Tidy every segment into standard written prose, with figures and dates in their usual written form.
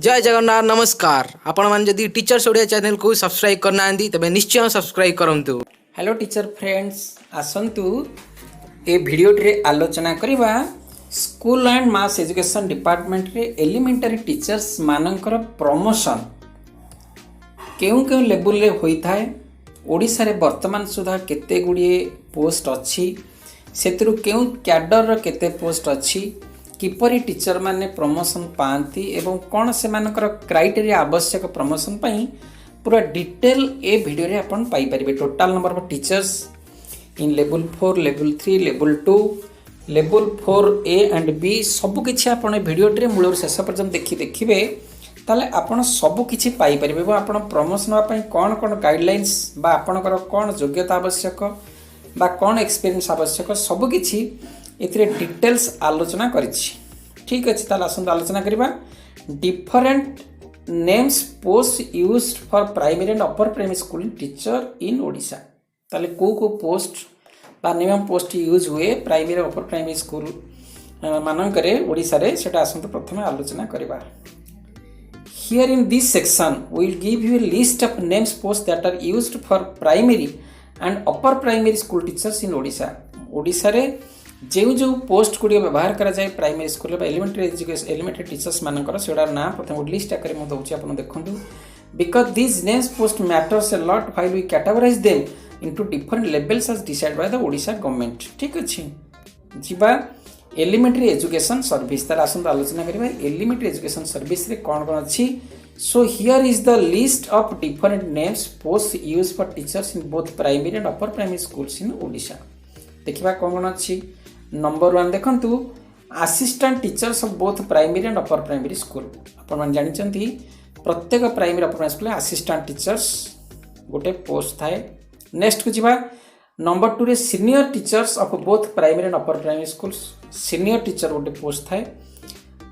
जय जगन्नाथ नमस्कार। आपण मान जदि टीचर्स ओडिया चैनल को सब्सक्राइब करना तेबे निश्चय सब्सक्राइब करंतु। हेलो टीचर फ्रेंड्स, आसंतु ए वीडियो रे आलोचना करिबा school and mass education department रे एलिमेंटरी टीचर्स मानकर प्रमोशन केउ केउ लेवल रे होई थाए। ओडिसा रे वर्तमान सुधा केते गुडिए पोस्ट अछि, सेतरु केउ कैडर रो केते पोस्ट अछि, किपरि टीचर माने प्रमोशन पाती एवं कौन से मानकर क्राइटेरिया आवश्यक प्रमोशन पाई पूरा डिटेल ए वीडियो रे अपन पाई परिबे। Total number of teachers in level 4, level 3, level 2, level 4 A and B सब किछि अपन वीडियो रे मूल शेष पर्यंत देखिबे ताले आपण सब किछि पाई परिबे। आपण प्रमोशन पाई कौन कौन गाइडलाइंस बा आपणकर कौन योग्यता आवश्यक बा कौन एक्सपीरियंस आवश्यक सब किछि एथिरे डिटेल्स आलोचना करिछि। ठीक अछि, ताले आसंत आलोचना करिबा different names post used for primary and upper primary school teacher in Odisha. ताले को पोस्ट बा नेम पोस्ट यूज हुए प्राइमरी अपर प्राइमरी स्कूल मानकरे ओडिशा रे सेटा आसंत प्रथमे आलोचना करिबा। Here in this section we will give you a list of names posts that are used for primary and upper primary school teachers in Odisha। Odisha रे जो post Gudi व्यवहार करा जाए primary school elementary education elementary teachers मानकर सेडा ना प्रथम गोटे list आकर मु दउछि आपण देखंतु। Because this names post matters a lot while we categorize them into different levels as decide by the Odisha government. ठीक अछि, जिबा एलिमेंटरी एजुकेशन सर्विस तार आसन आलोचना करिबा। एलिमेंटरी एजुकेशन सर्विस रे कोन कोन अछि, so here is the list of different names post used for teachers in both primary and upper primary schools in Odisha. देखिबा कोन कोन अछि। नंबर 1 देखंतु assistant teachers of both primary and upper primary school. आपण मान जानि चंती प्रत्येक primary upper primary school assistant teachers गोटे post थाए। Next को जिबा नंबर 2 रे senior teachers of both primary and upper primary schools, senior teacher गोटे पोस्ट थाए।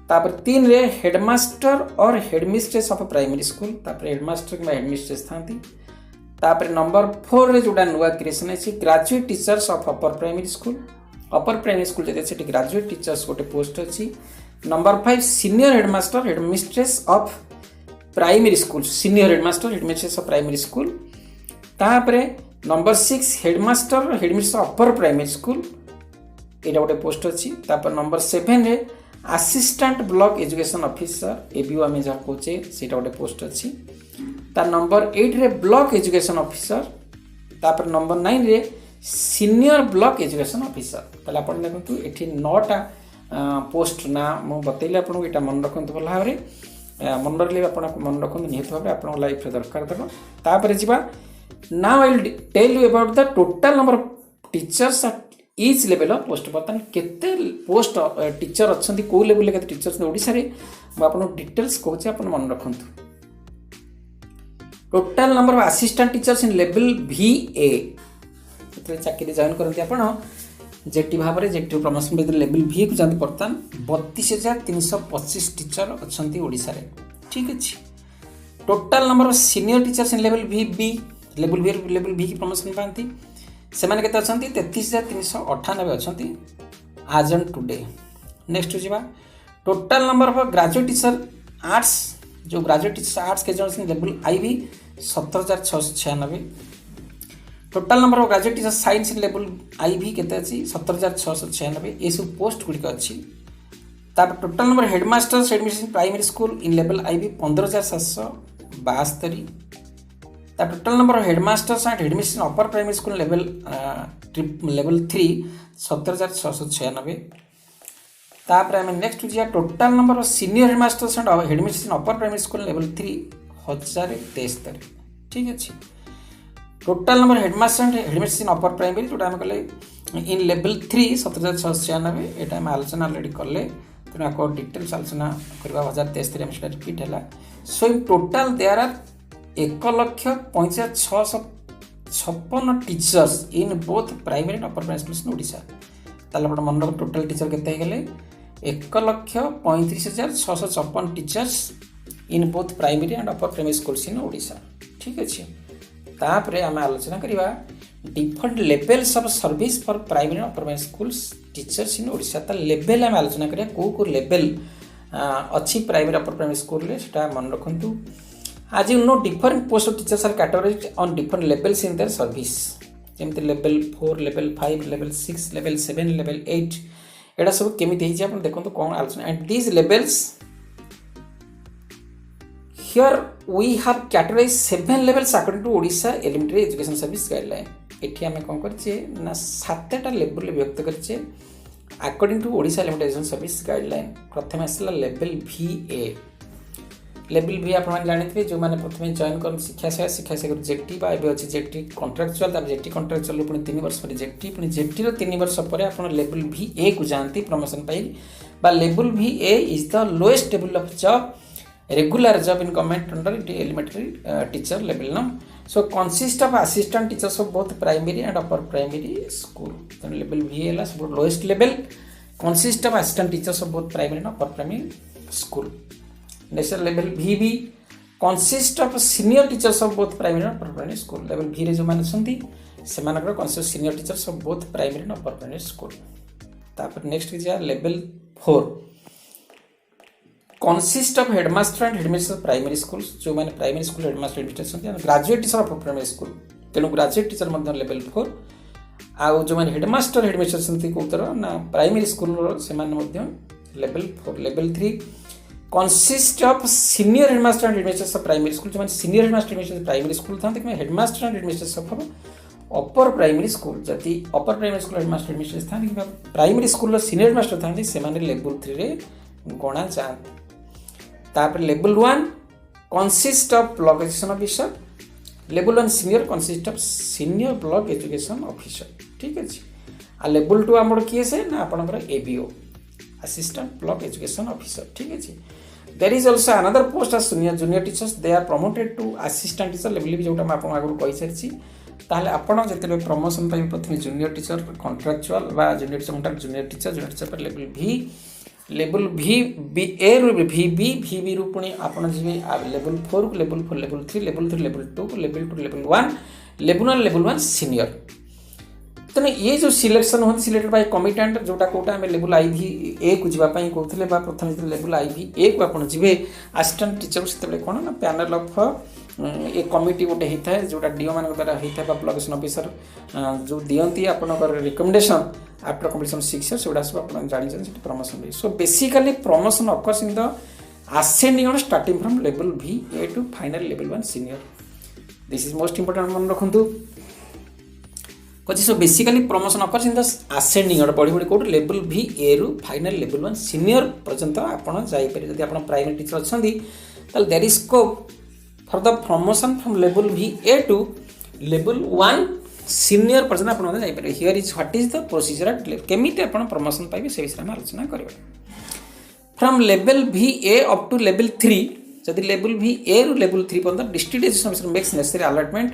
तापर 3 रे हेडमास्टर और हेडमिस्ट्रेस ऑफ प्राइमरी स्कूल, तापर हेडमास्टर किबा हेडमिस्ट्रेस थांती। तापर नंबर 4 रे जोडा नुवा क्रिएशन अछि graduate teachers of upper primary school. Upper primary school जते सेठी ग्रेजुएट टीचर्स गोटे पोस्ट अछि। Number 5 senior headmaster headmistress of primary school, senior headmaster headmistress of primary school. तापरे number 6 headmaster headmistress of upper primary school, एटा गोटे post अछि। तापर number 7 रे assistant block education officer ABO आमे जा कोचे सेटा गोटे पोस्ट अछि। ता नंबर 8 रे ब्लॉक एजुकेशन ऑफिसर। तापर नंबर 9 रे सीनियर ब्लॉक एजुकेशन ऑफिसर। ताले आपण देखंतु एठी 9टा पोस्ट ना मु बतैले आपण एटा मन रखंतु भल भाबरे मन रखले आपण मन रखंतु निहित भाबरे आपण लाइफ रे दरकार दबो। तापर जिबा now I will tell you about the total number of teachers at each level of post. बर्तन केते पोस्ट टीचर अछंती को लेवल ले केते टीचर्स ओडिसा रे म आपण डिटेल्स कहूची आपण मन रखंतु। Total number of assistant teachers in level VA चाकरी जॉइन करते आपण जेटी भाव में जेटी प्रमोशन भी लेवल भी को जानते बर्तमान 32,325 टीचर अच्छी ओडिशा रे। ठीक अच्छे। Total number of senior teachers in level VB level भी की प्रमोशन पाती से माने केते अछंती 33,398 अछंती आज ऑन टुडे। नेक्स्ट जिबा total number of graduate teacher arts, जो ग्रेजुएट टीचर आर्ट्स के जन level IB 17,696। Total number of graduate teacher science in level IB केते अछि 17,696। ए सब पोस्ट गुडी अछि। तापर total number headmasters admission primary school in level IB 15,772। ता total number of headmasters and admission upper primary school level 3 17,696। तापर हम next जिया total number of senior headmasters and admission upper primary school level 3 1073। ठीक अछि। Total number headmaster and headmistress in upper primary जोटा हम कले in level 3 17,696 एटा हम आलोचना ऑलरेडी करले, तेना को डिटेल्स आलोचना करबा 1073 हम सेटा रिपीट हला। So in total there are 1,65,656 teachers in both primary and upper primary schools in Odisha. ताले आपण मन टोटल टीचर केते गेले 1,35,656 teachers in both primary and upper primary schools in Odisha. ठीक अछि। तापरे आम आलोचना करिबा different levels of service for primary and upper primary schools teachers in Odisha. ता लेवल आम आलोचना करिया को लेवल अच्छी प्राइमरी अपर प्राइमरी स्कूल रे सेटा मन रखंतु आज you know different post of teachers are categorised on different levels in their service जेमति level 4 level 5 level 6 level 7 level 8 एडा सब केमिति हिजे आपण देखंतु कोन आलोचना and these levels here we have categorised 7 levels according to Odisha elementary education service guideline एठी हमें कोन करछे ना 7टा लेवल व्यक्त करछे according to Odisha elementary education service guideline प्रथम आसला लेवल VA लेवल भी आप जानते जो मैंने प्रथम जॉइन कर शिक्षा से जेटी अच्छे जेटी कंट्राक्चुअल जेटी कंट्राक्चुअल पुणी 3 वर्ष पर जेटी पुणी जेटी 3 वर्ष पर आप लेवल VA को जाती प्रमोशन पाई level VA is the lowest level of job regular job in government under elementary teacher level ना so consist of assistant teachers of both primary and upper primary school तो level VA ला सब lowest level consist of assistant teachers of both primary and upper primary school next level VB consist of senior teachers of both primary and upper primary school level V रे जो माने संती से मानकर consist senior teachers of both primary and upper primary school तापर next जे level 4 consist of headmaster and headmistress of primary school जो माने प्राइमरी स्कूल हेडमास्टर हेडमिस्ट्रेस संती graduate teacher of primary school तेनु ग्रेजुएट टीचर मध्ये level 4 आ जो माने हेडमास्टर हेडमिस्ट्रेस संती कोतर ना प्राइमरी स्कूल से माने मध्ये level 4 level 3 consist of senior headmaster and headmistress of primary school जो senior headmaster headmistress primary school था कि headmaster and headmistress of upper primary school जति upper primary school headmaster headmistress था कि primary school senior headmaster था से माने level 3 रे गणा जात तापर level 1 consist of block education officer level 1 senior consist of senior block education officer ठीक है जी आ level 2 हमर किए से ना आपनकर ABO assistant block education officer ठीक है जी there is also another post as junior teachers they are promoted to assistant teacher level भी जोटा मैं आपन आगु कहि सारछि ताले आपण जते प्रमोशन पाइ प्रथम जूनियर टीचर कॉन्ट्रैक्चुअल बा जूनियर टीचर मुटा जूनियर टीचर पर लेवल V A रु VB रु पुनी आपण जिवे लेवल 4 को level 4 level 3 level 3 level 2 level 2 level 1 senior तेना ये जो सिलेक्शन होती सिलेक्टेड बाय कमिटेंट जोटा कोटा हमें लेवल IV को जीवा पई कहथले बा प्रथम लेवल IV को आपण जीवे असिस्टेंट टीचर सेते कोन ना पैनल ऑफ ए कमिटी गोटे होता है जोटा डीओ मान द्वारा होता है ब्लॉकेशन ऑफिसर जो दियंती आपनकर रिकमेंडेशन आफ्टर कंप्लीशन 6 इयर्स सेटा सब आपण जानि से promotion so basically promotion occurs in the ascending on starting from level VA to final level 1 senior this is most important मन रखंतु so basically promotion occurs in the ascending और बड़ी बड़ी कोड लेवल VA रु फाइनल लेवल 1 सीनियर पर्यंत आपण जाई पारे जदि आपण प्राइमरी टीचर अछंदी तल there is scope for the promotion from level VA to level 1 senior पर्यंत आपण जाई पारे here is what is the procedure केमिति आपण प्रमोशन पाइबे से विषय में आलोचना करबा from level VA up to level 3 जदि लेवल VA रु लेवल 3 पर्यंत district education officer makes necessary allotment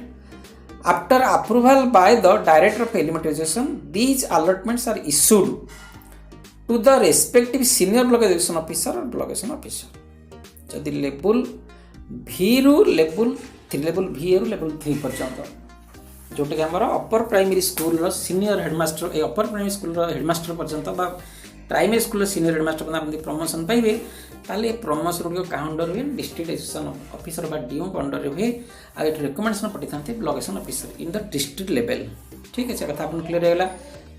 after approval by the director of elementary education these allotments are issued to the respective senior block education officer or block education officer जदि level V रु level 3 level VA रु level 3 पर्यंत जोटा कि हमर upper primary school रो senior headmaster ए upper primary school रो हेडमास्टर पर्यंत बा प्राइमरी स्कूल सीनियर हेडमास्टर पर्यंत प्रमोशन पाइबे ताले प्रमोशन रो काउंटर हुए डिस्ट्रिक्ट एजुकेशन ऑफिसर बा डीओ अंडर रे हुए आ एट रिकमेंडेशन पठि थांते block education officer in the district level ठीक है कथा अपन क्लियर हो गला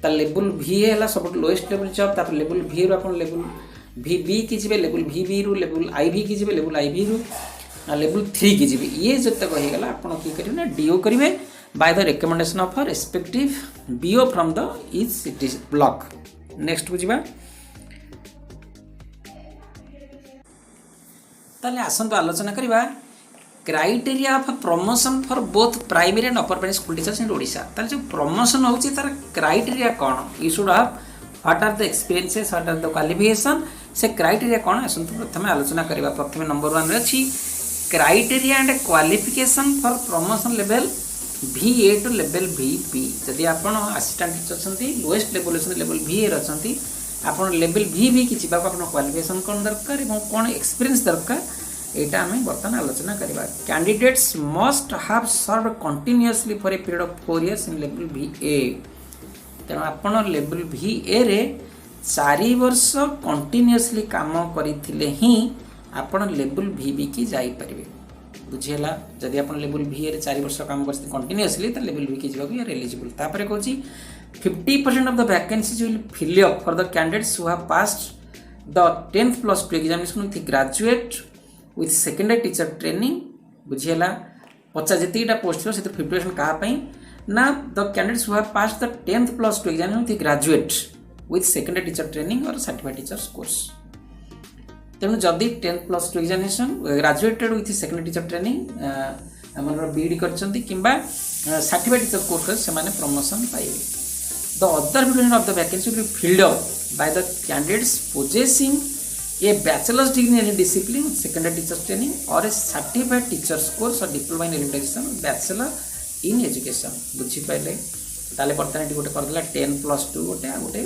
ता लेवल VA हला सब लोएस्ट लेवल जॉब ता लेवल V रो अपन लेवल VB की जिवे लेवल VB रो लेवल IV की जिवे लेवल IV रो लेवल 3 की जिवे ये जत कहि गला अपन की करिवे ना डीओ करिवे by the recommendation of respective BO from the each block next बुझिबा ताले आसंतु आलोचना करिबा criteria of promotion for both primary and upper primary school teachers in Odisha ताले जो प्रमोशन होची तार क्राइटेरिया कोन you should have what are the experiences what are the qualification से क्राइटेरिया कोन आसंतु प्रथम आलोचना करिबा प्रथम नंबर 1 रे अछि criteria and qualification for promotion level VA to level VP जदि आपण असिस्टेंट टीचर छथि लोएस्ट लेवल लेवल VA रछथि आपण लेवल VB की जिबा आपण क्वालिफिकेशन कोन दरकार एवं कोन एक्सपीरियंस दरकार एटा हमें बर्तन आलोचना करिबा candidates must have serve continuously for a period of 4 years in level VA तेणु आपण लेवल VA रे चारि वर्ष कंटिन्यूअसली काम करथिले ही आपण लेवल VB की जाई परिबे बुझियला जदि आपण लेवल V रे 4 वर्ष काम करते कंटिन्यूअसली त लेवल V की जीवा यार एलिजिबल तापरे कहूची 50% of the vacancies will fill up for the candidates who have passed the 10th plus 2 examination with graduate with secondary teacher training बुझियला 50 जतिटा पोस्ट हो से 50% कहा पई ना the candidates who have passed the 10th plus 2 examination with graduate with secondary teacher training और certified teachers course तेणु जदि 10th plus 2 examination graduated with secondary teacher training आमर बीडी करछंती किंबा सर्टिफाइड टीचर कोर्स कर से माने प्रमोशन पाइबे the other division of the vacancy will filled up by the candidates possessing a bachelor's degree in any discipline secondary teacher training और a certified teachers course और diploma in elementation bachelor in education बुझी पाइले ताले बर्तन गोटे करदेला 10 plus 2 गोटे आ गोटे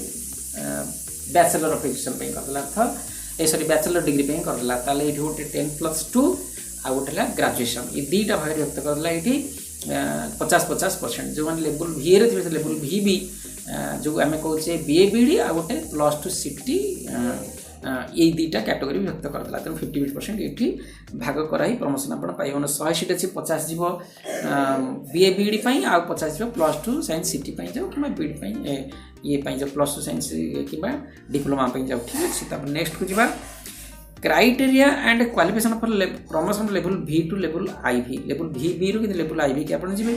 bachelor of education पे करदेला अर्थ ए सॉरी बैचलर डिग्री पे करदेला ताले एठी गोटे 10 प्लस 2 आ गोटे ग्रेजुएशन ये दुईटा भाग व्यक्त करदेला एठी 50-50% जो माने लेवल V रे थे लेवल VB जो आम कहे BA BD आ गोटे प्लस 2 CT ये दुईटा कैटेगरी व्यक्त करदेला तेणु 50% ये भाग कराई प्रमोशन आप पाइबे 100 सीट अच्छी 50 जीव BA BD आ 50 जीव प्लस 2 साइंस CT जाओ कि BD ये जो प्लस 2 साइंस कि डिप्लोमा जाओ ठीक अच्छे तब नेक्स्ट को जीवा criteria and qualification for promotion level V to level IV level VB रु लेवल IV कि आपन जीवे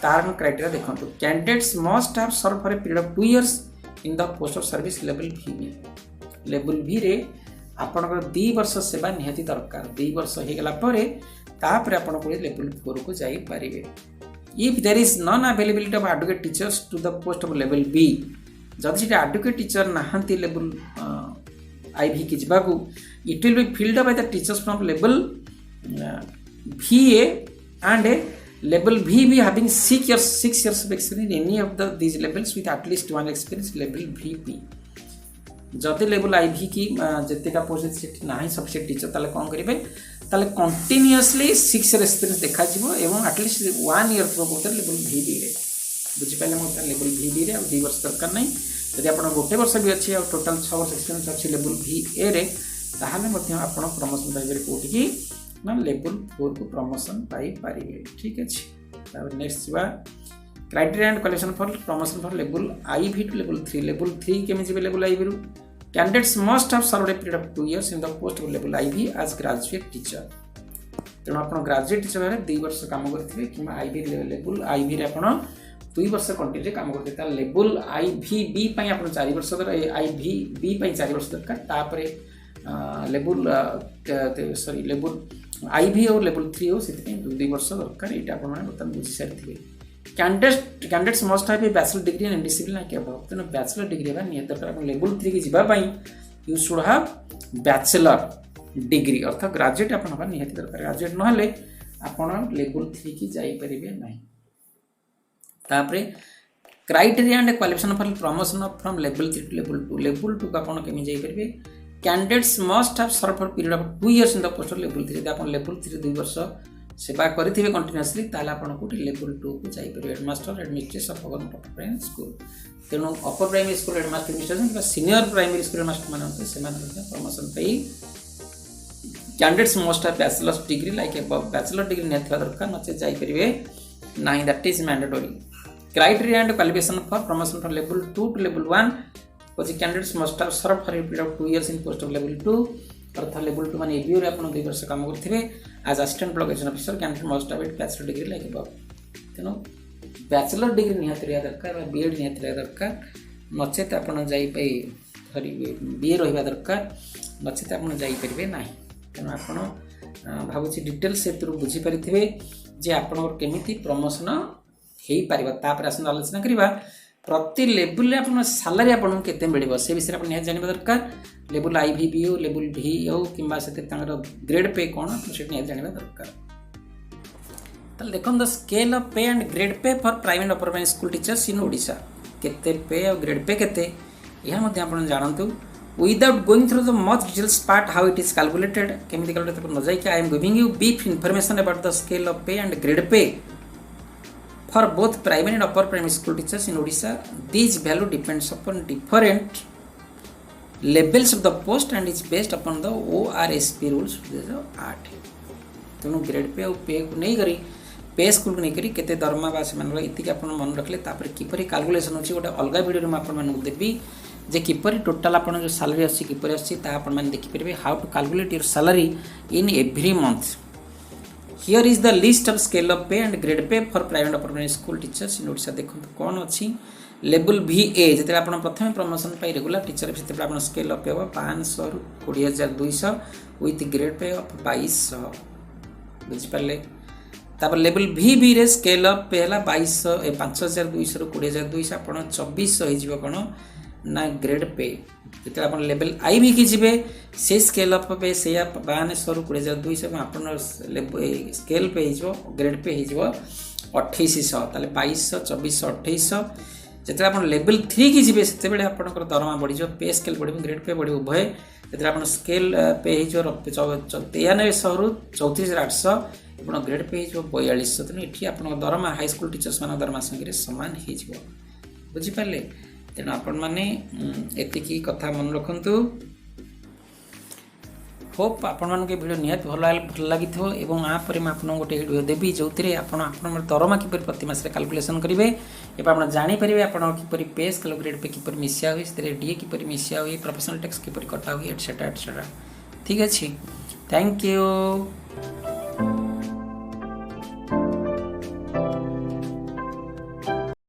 तार क्राइटेरिया देखंतु candidates must have serve for a period of 2 years in the post of service level VB level V रे आपनकर 2 वर्ष सेवा निहाती दरकार 2 वर्ष हे गेला परे तापर आपन को लेवल 4 को जाई परिबे if there is non availability of advocate teachers to the post of level B जदि सेटा एडवोकेट टीचर नाहंती लेवल IV की जिबाकू it will be filled by the teachers from level VA and level VB having 6 years of experience in any of these levels with at least one experience level VP जदि level IV की जितेटा post से ना sufficient teacher ताले कौन करेंगे ताले continuously 6 year experience देखा जीवो एवं एटलिस्ट 1 year थ्रो कोतर लेवल VB रे बुझि पाले मोर लेवल VB रे 2 वर्ष दरकार नहीं यदि आपण गोटे वर्ष भी अच्छी और टोटल 6 वर्ष एक्सपीरियंस अच्छी लेवल VA रे ताहाले मध्य आपण प्रमोशन पाइबे कोठी की ना लेवल 4 को प्रमोशन पाई पारिबे ठीक अछि तब नेक्स्ट जीवा criteria and qualification for promotion for level IV to level 3 केमि जीवे लेवल IV रु candidates must have served a period of 2 years in the post of level IV as graduate teacher तेणु आपण graduate teacher रे 2 वर्ष काम करथिबे किमा IV लेवल IV रे आपण 2 वर्ष कंटिन्यू काम करते ता लेवल IVB पई आपण 4 वर्ष दर IVB पई 4 वर्ष दरकार तापरे लेवल सॉरी लेवल IV और लेवल 3 हो सेति 2 वर्ष दरकार एटा आपण माने बतन बुझी सारथिबे candidates must have a bachelor degree in discipline like above तेनो बैचलर डिग्री बा नियत दरकार आपण लेवल 3 की जिबा पई you should have bachelor degree अर्थात ग्रेजुएट आपण हबा नियत दरकार ग्रेजुएट न हले आपण लेवल 3 की जाई परिबे नाही तापरे criteria and qualification for promotion from level 3 to level 2 का आपण केमि जाई परिबे candidates must have serve for period of 2 years in the post of level 3 आपण लेवल 3 2 वर्ष सेवा करथिबे कंटीन्यूअसली ताला आपण को लेवल 2 को जाई परिबे headmaster administration of upper primary school तेनो upper primary school headmaster administration का सीनियर प्राइमरी स्कूल हेडमास्टर माने से माने प्रमोशन पई candidates must have bachelor's degree like above bachelor degree नेथला दरकार नचे जाई परिबे नाही that is mandatory criteria and qualification for promotion from level 2 to level 1 which candidates must have served for a period of 2 years in post of level 2 अर्थात level 2 माने ABO रे आपण 2 वर्ष काम करथिबे as assistant block education officer candidate must have bachelor degree like above तेनो bachelor degree निहात रिया दरकार बा बीएड निहात रिया दरकार नचेत आपण जाई पई सॉरी बीए रहिबा दरकार नचेत आपण जाई परिबे नाही तेनो आपण भाबुची डिटेल से तुरु बुझी परिथिबे जे आपण केमिति प्रमोशन हेई पारिबा तापर आसन आलोचना करिबा प्रति लेवल रे आपण सैलरी आपण केते मिलिबो से विषय आपण निहात जानिबा दरकार लेवल IVB हो लेवल V हो किंबा सेते तांगर ग्रेड पे कोन तो से निहात जानिबा दरकार तल देखन the scale of pay and grade pay for private upper primary school teachers in Odisha केते पे और ग्रेड पे केते यह मध्ये आपण जानंतु without going through the much details part how it is calculated केमिति कैलकुलेट न जाय कि I am giving you brief information about the scale of pay and grade pay for both primary and upper primary school teachers in Odisha. These value depends upon different levels of the post and is based upon the ORSP rules 2008 तेणु grade pay और पे को नहीं करी पे school को नहीं करी केते दरमा बा से मन इति अपन मन रखले तापर किपरि कैलकुलेशन होची गोटे अलग वीडियो में अपन मन देबी जे किपरि टोटल अपन जो सैलरी आसी किपरि आसी ता अपन मन देखि परबे how to calculate your salary in every month here is the list of scale of pay and grade pay for private government school teachers in Odisha देखो कौन अछि लेवल VA जते आपण प्रथम प्रमोशन पाई रेगुलर टीचर सेते आपण स्केल ऑफ पे 500 रु 20200 विथ ग्रेड पे ऑफ 2200 बुझ पाले तापर लेवल VB रे स्केल अप पे हला 5200 रु 20200 आपण 2400 हो जिवो कोन ना ग्रेड पे जते आपण लेवल IB की जिवे से स्केल अप पे से 5200 रु 20200 आपण स्केल पे हिजो ग्रेड पे हिजो 2800 ताले 2200 2400 2800 जते आपण लेवल 3 की जिवे सेते बेले आपण दरमा बढ़ी जो पे स्केल बढ़ी ग्रेड पे बढ़ी उभय जते आपण स्केल पे हिजो 9300 रु 34800 आपण ग्रेड पे हिजो 4200 तेणु एठी आपण दरमा हाई स्कूल टीचर्स मान दरमा संगे समान हिजो बुझी पाले तेणु आपण माने एतिकी कथा मन रखंतु होप आपण मान के वीडियो निहात भल लगी थो एवं आ पर मैं आपन गोटे वीडियो देबी जोतिरे आपण दरमा किपर प्रति मास रे कैलकुलेशन करिवे एबा आपण जानि परिवे आपण किपर पे स्केल ग्रेड पे किपर मिसिया होई तरे डीए किपर मिसिया होई प्रोफेशनल टैक्स किपर कटा होई एटसेट्रा एटसेट्रा ठीक अछि थैंक यू।